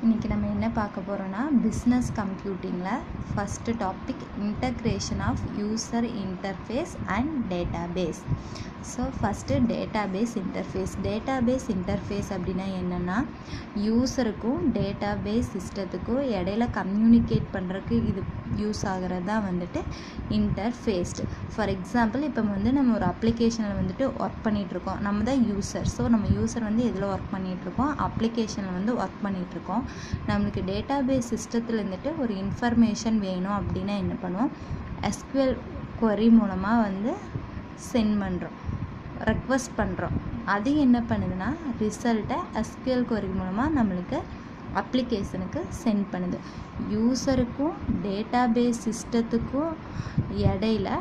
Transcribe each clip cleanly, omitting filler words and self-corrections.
இன்றைக்கி நம்ம என்ன பார்க்க போகிறோன்னா பிஸ்னஸ் கம்ப்யூட்டிங்கில் first topic integration of user interface and database. So first database interface அப்படின்னா என்னென்னா யூசருக்கும் டேட்டாபேஸ் சிஸ்டத்துக்கும் இடையில கம்யூனிகேட் பண்ணுறதுக்கு இது யூஸ் ஆகிறது தான் வந்துட்டு இன்டர்ஃபேஸ்டு. ஃபார் எக்ஸாம்பிள் இப்போ நம்ம ஒரு அப்ளிகேஷனில் வந்துட்டு ஒர்க் பண்ணிகிட்ருக்கோம். நம்ம தான் யூசர். ஸோ நம்ம யூசர் எதில் ஒர்க் பண்ணிகிட்ருக்கோம், அப்ளிகேஷனில் ஒர்க் பண்ணிகிட்ருக்கோம். நம்மளுக்கு டேட்டாபேஸ் சிஸ்டத்தில் இருந்துட்டு ஒரு இன்ஃபர்மேஷன் வேணும் அப்படின்னா என்ன பண்ணுவோம், எஸ்கியூஎல் query மூலமாக சென்ட் பண்ணுறோம், ரெக்வஸ்ட் பண்ணுறோம். அது என்ன பண்ணுதுன்னா ரிசல்ட்டை எஸ்கியூஎல் query மூலமாக நம்மளுக்கு அப்ளிகேஷனுக்கு சென்ட் பண்ணுது. யூசருக்கும் டேட்டாபேஸ் சிஸ்டத்துக்கும் இடையில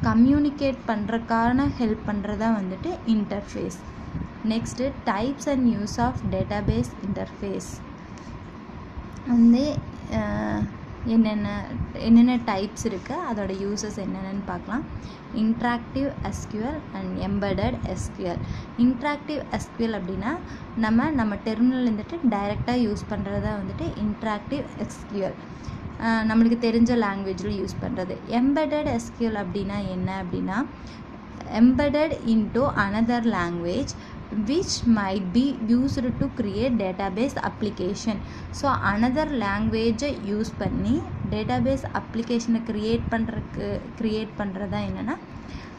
கம்யூனிகேட் பண்ணுறக்கான ஹெல்ப் பண்ணுறதா வந்துட்டு interface. Next types and use of database interface என்னென்ன டைப்ஸ் இருக்குது, அதோட யூசஸ் என்னென்னு பார்க்கலாம். Interactive SQL and embedded SQL. Interactive SQL அப்படின்னா நம்ம டெர்மினல் இருந்துட்டு டைரெக்டாக யூஸ் பண்ணுறதா வந்துட்டு இன்ட்ராக்டிவ் எஸ்கியூஎல், நம்மளுக்கு தெரிஞ்ச லாங்குவேஜில் யூஸ் பண்ணுறது. எம்பெடட் எஸ்கியூஎல் அப்படின்னா என்ன அப்படின்னா embedded into another language which might be used to create database application. So another language use பண்ணி database application create பண்ணுறதா என்னென்னா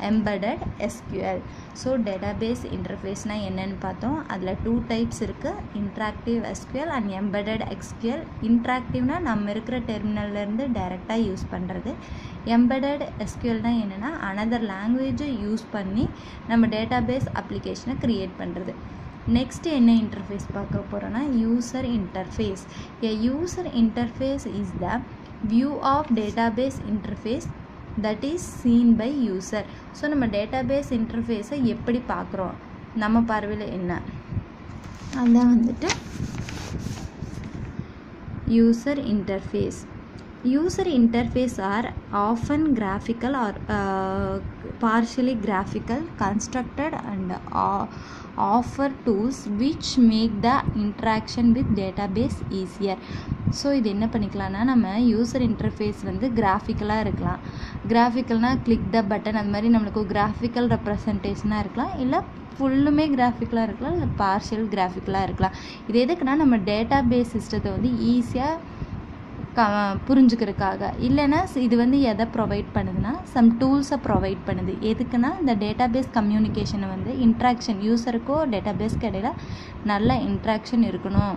embedded SQL. ஸோ டேட்டாபேஸ் இன்டர்ஃபேஸ்னால் என்னென்னு பார்த்தோம். அதில் 2 டைப்ஸ் இருக்குது, interactive SQL and embedded SQL. இன்ட்ராக்டிவ்னால் நம்ம இருக்கிற டெர்மினல்லேருந்து டைரெக்டாக யூஸ் பண்ணுறது. எம்பெடட் SQLனால் என்னென்னா அனதர் லாங்குவேஜை யூஸ் பண்ணி நம்ம டேட்டாபேஸ் அப்ளிகேஷனை க்ரியேட் பண்ணுறது. நெக்ஸ்ட்டு என்ன இன்டர்ஃபேஸ் பார்க்க போகிறோன்னா user interface. A user interface is the view of database interface that is seen by user. So நம்ம டேட்டாபேஸ் இன்டர்ஃபேஸை எப்படி பார்க்குறோம், நம்ம பார்வையில் என்ன, அதுதான் வந்துட்டு user interface. User interface are often graphical or partially graphical, constructed and offer tools which make the interaction with database easier. So இது என்ன பண்ணிக்கலாம்னா நம்ம யூசர் இன்டர்ஃபேஸ் கிராஃபிக்கலாக இருக்கலாம். கிராஃபிக்கல்னால் கிளிக் த பட்டன், அது மாதிரி நம்மளுக்கு கிராஃபிக்கல் ரெப்ரசன்டேஷனாக இருக்கலாம், இல்லை ஃபுல்லுமே கிராஃபிக்கலாக இருக்கலாம், இல்லை பார்ஷியல் கிராஃபிக்கலாக இருக்கலாம். இது எதுக்குன்னா நம்ம டேட்டாபேஸ் சிஸ்டத்தை ஈஸியாக புரிஞ்சுக்கிறதுக்காக. இல்லைன்னா இது எதை ப்ரொவைட் பண்ணுதுன்னா சம் டூல்ஸை ப்ரொவைட் பண்ணுது. எதுக்குன்னா இந்த டேட்டாபேஸ் கம்யூனிகேஷனை இன்ட்ராக்ஷன் யூசருக்கோ டேட்டாபேஸ்க்கு இடையில நல்ல இன்ட்ராக்ஷன் இருக்கணும்,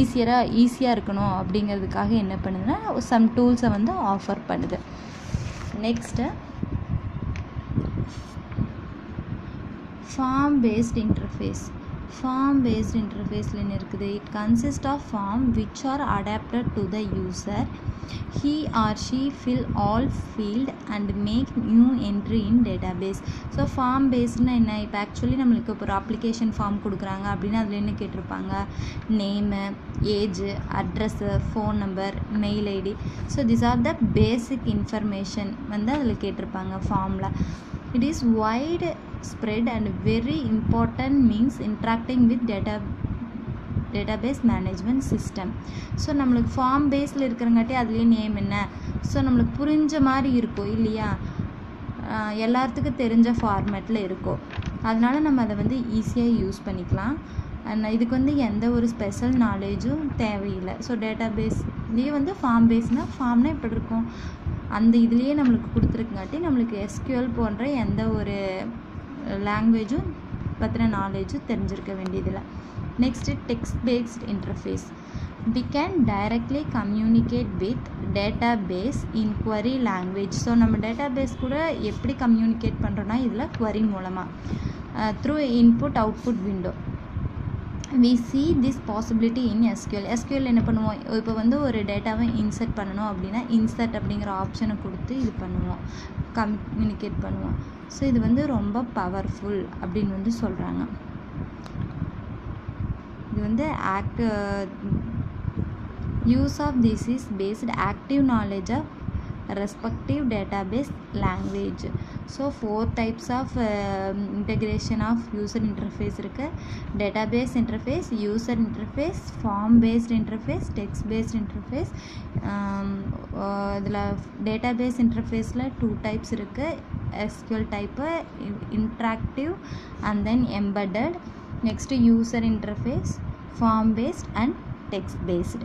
ஈஸியாக இருக்கணும் அப்படிங்கிறதுக்காக என்ன பண்ணுதுன்னா சம் டூல்ஸை ஆஃபர் பண்ணுது. Next form based interface. Form based interface என்ன இருக்குது, it consists of form which are adapted to the user. He or she fill all field and make new entry in database. So form பேஸ்ட்னா என்ன, இப்போ actually நம்மளுக்கு இப்போ ஒரு application form கொடுக்குறாங்க அப்படின்னா அதில் என்ன கேட்டிருப்பாங்க, name, age, address, phone number, mail ID. So this are the basic information அதில் கேட்டிருப்பாங்க ஃபார்மில். It is wide spread and very important means interacting with database management system. So நம்மளுக்கு ஃபார்ம் பேஸில் இருக்கிறங்காட்டி அதுலேயே நேம் என்ன, ஸோ நம்மளுக்கு புரிஞ்ச மாதிரி இருக்கும் இல்லையா, எல்லாத்துக்கும் தெரிஞ்ச ஃபார்மேட்டில் இருக்கும். அதனால் நம்ம அதை ஈஸியாக யூஸ் பண்ணிக்கலாம். அண்ட் இதுக்கு எந்த ஒரு ஸ்பெஷல் நாலேஜும் தேவையில்லை. ஸோ டேட்டாபேஸ்லேயே ஃபார்ம் பேஸ்னால் ஃபார்ம்னால் இப்படி இருக்கும், அந்த இதுலேயே நம்மளுக்கு கொடுத்துருக்குங்காட்டி நம்மளுக்கு எஸ்கியூஎல் போன்ற எந்த ஒரு லாங்குவேஜும் பற்றின நாலேஜும் தெரிஞ்சிருக்க வேண்டியதில்லை. Next text based interface. We can directly communicate with database in query language. ஸோ நம்ம டேட்டாபேஸ் கூட எப்படி கம்யூனிகேட் பண்ணுறோன்னா இதில் query மூலமாக through input output window. We see this possibility in SQL. என்ன பண்ணுவோம், இப்போ ஒரு டேட்டாவை இன்சர்ட் பண்ணணும் அப்படின்னா இன்சர்ட் அப்படிங்கிற ஆப்ஷனை கொடுத்து இது பண்ணுவோம், கம்யூனிகேட் பண்ணுவோம். ஸோ இது ரொம்ப பவர்ஃபுல் அப்படின்னு சொல்கிறாங்க. இது use of this is based active knowledge of respective database language. So 4 types of integration of user interface இருக்குது. database interface, user interface, form based interface, text based interface. இதில் database interfaceல 2 types இருக்குது. SQL type, interactive and then embedded. Next user interface, form based and text based.